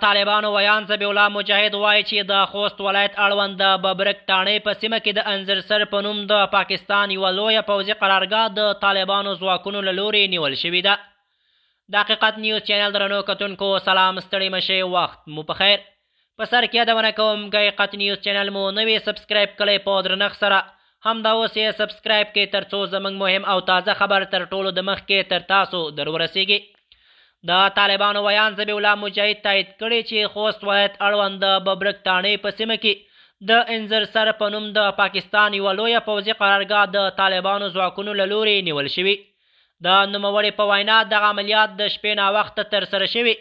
طالبانو ویان ذبیح الله مجاهد وایي چې د خوست ولایت اړوند د ببرک تاڼۍ په سیمه کې د انځرسر په نوم د پاکستان یوه لویه پوځي قرارګاه د طالبانو ځواکونو له لورې نیول شوې ده. د حقیقت نیوز چینل درنو کتونکو سلام، ستړي مشئ، وخت مو په خیر. په سر کې یادونه کوم که حقیقت نیوز چینل مو نه وي سبسکرایب کړئ په درنښت سره همدا اوس یې سبسکرایب کړئ تر څو زموږ مهم او تازه خبر تر ټولو د مخکې تر تاسو در ورسیږي. د طالبانو ویان ذبیح الله مجاهد تایید کړی چې خوست ولایت اړوند د ببرک تاڼۍ په سیمه کې د انځرسر په نوم د پاکستان یوه لویه پوځي قرارګاه د طالبانو ځواکونو له لورې نیول شوي. د نوموړي په وینا دغه عملیات د شپې ناوخته ترسره شوي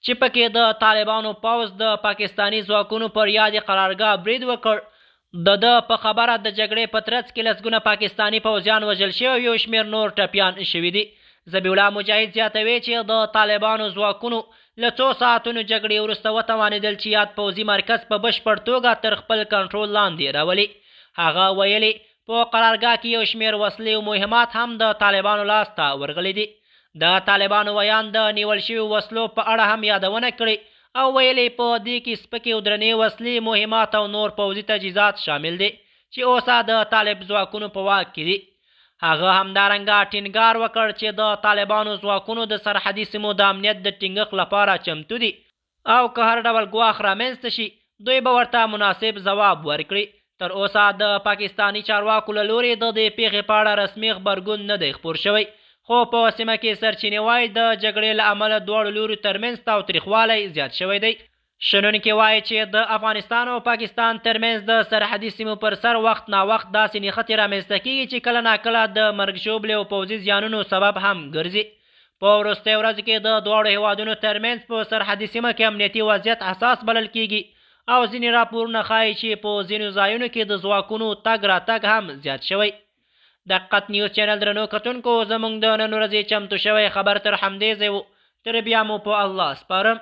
چې پکې د طالبانو پوځ د پاکستاني ځواکونو پر یادې قرارګاه برید وکړ. د په خبره د جګړې په ترڅ کې لسګونه پاکستاني پوځیان وژل شوي او یو شمېر نور ټپیان شوي دي. ذبیح الله مجاهد زیاتوي چې د طالبانو ځواکونو له څو ساعتونو جګړې وروسته وتوانېدل چې یاد پوځي مرکز په بشپړ توګه تر خپل کنټرول لاندې راولي. هغه ویلي په قرارګاه کې یو شمېر وسلې او مهمات هم د طالبانو لاس ته ورغلي دي. د طالبانو ویان د نیول شویو وسلو په اړه هم یادونه کړې او ویلي په دې کې سپکې او درنې وسلې، مهمات او نور پوځي تجهیزات شامل دي چې اوسه د طالب ځواکونو په واک کې دي. هغه همدارنګه ټینګار وکړ چې د طالبانو ځواکونو د سرحدي سیمو د امنیت د ټینګښت لپاره چمتو دي او که هر ډول ګواښ رامنځته شي دوی به ورته مناسب ځواب ورکړي. تر اوسه د پاکستاني چارواکو له لورې د دې پیښې په اړه رسمي غبرګون نه دی خپور شوی، خو په سیمه کې سرچینې وایي د جګړې له امله دواړو لورو ترمنځ تاوتریخوالی زیات شوی دی. شنونکي وایي چې د افغانستان او پاکستان ترمنځ د سرحدي سیمو پر سر وخت ناوخت داسې نښتې رامنځته کېږي چې کله ناکله د مرګ ژوبلې او پوځي زیانونو سبب هم ګرځي. په وروستیو ورځو کې د دواړو هیوادونو ترمنځ په سرحدي سیمه کې امنیتي وضعیت حساس بلل کېږي او ځینې راپورونه ښایي چې په ځینو ځایونو کې د ځواکونو تګ راتګ هم زیات شوی. د حقیقت نیوز چینل درنو کتونکو زموږ د نن ورځې چمتو شوی خبر تر همدې ځای و. تر بیا مو په الله سپارم.